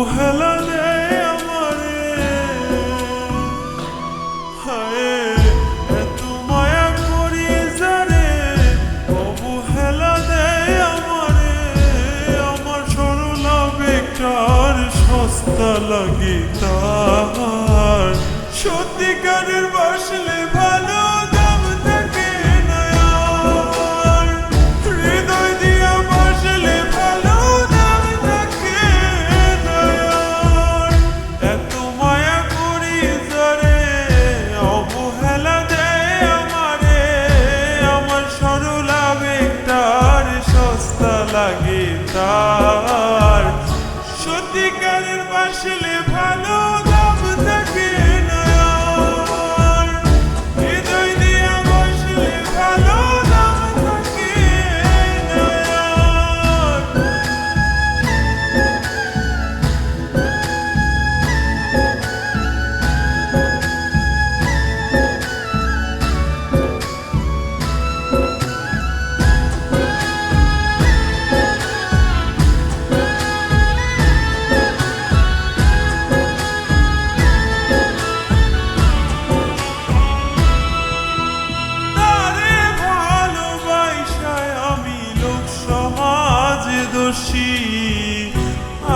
অবহেলা দেয় আমারে, হায় এত মায়া করি যারে অবহেলা দেয় আমারে। আমার সরলা বেকার সস্তা লাগে তার, সত্যিকারের বাসলে ভালো দাম থাকে না আর। হৃদয় দিয়া বাসলে ভালো দাম থাকে না আর। এত মায়া করি যারে অবহেলা দেয় আমারে। আমার সরলা বেকার সস্তা লাগে তার, সত্যিকারের বাসলে ভালো দাম থাকে না আর। হৃদয় দিয়া বাসলে ভালো দাম থাকে না আর। তারে ভালোবাসায় আমি লোক সমাজে দোষী,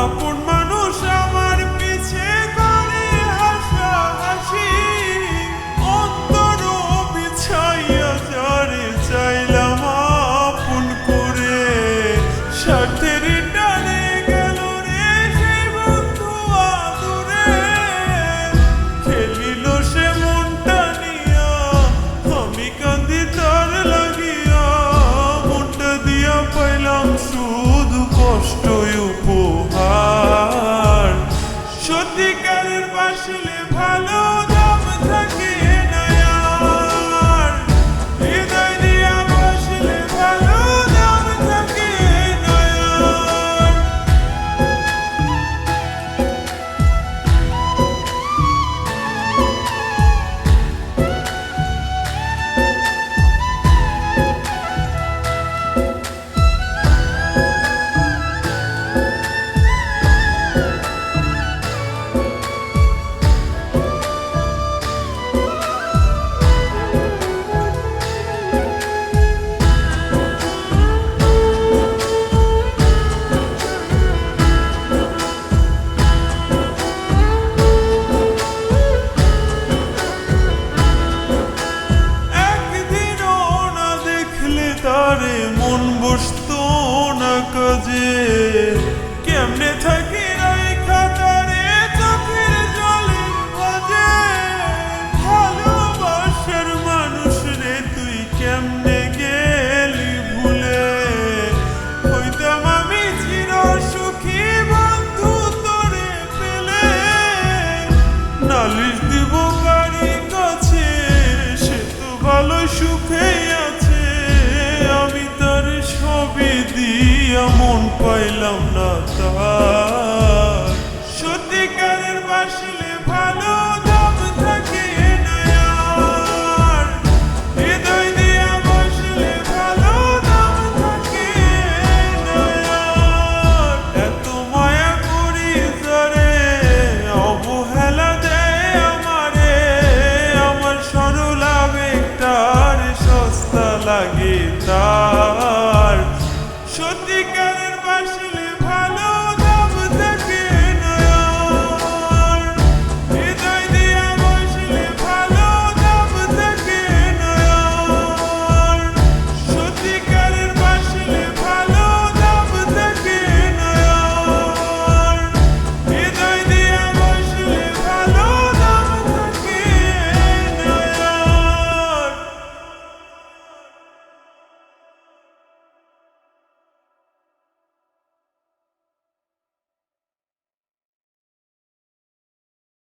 আপন মানুষ আমার পিছে করে হাসাহাসি। অন্তর বিছাইয়া যারে চাইলাম আপন করে, স্বার্থের টানে গেল রে সেই বন্ধু আদরে। খেলিল সে মনটা নিয়া, আমি কান্দি তার লাগিয়া। মনটা দিয়া পাইলাম শুধু কষ্ট উপহার, সত্যিকারের বাসলে ভালো দাম থাকে না আর। হৃদয় দিয়া বাসলে ভালো দাম থাকে না আর। একদিনও না দেখলে তারে মন বসতো না কাজে। কেমনে থাকি রাইখা তারে চোখের জলের মাঝে। ভালোবাসার মানুষ রে তুই কেমনে গেলি ভুলে। হইতাম আমি চির সুখী বন্ধু তোরে পেলে। নালিশ দিব কারি কাছে, সে তো ভালো সুখেই আছে। আমি তার ছবি দিয়া মন পাইলাম না তার, সত্যিকারের বাসলে ভালো দাম থাকে না আর। হৃদয় দিয়া বাসলে ভালো দাম থাকে না আর। এত মায়া করি যারে অবহেলা দেয় আমারে। আমার সরলা বেকার সস্তা লাগে তার, সত্যিকারের বাসলে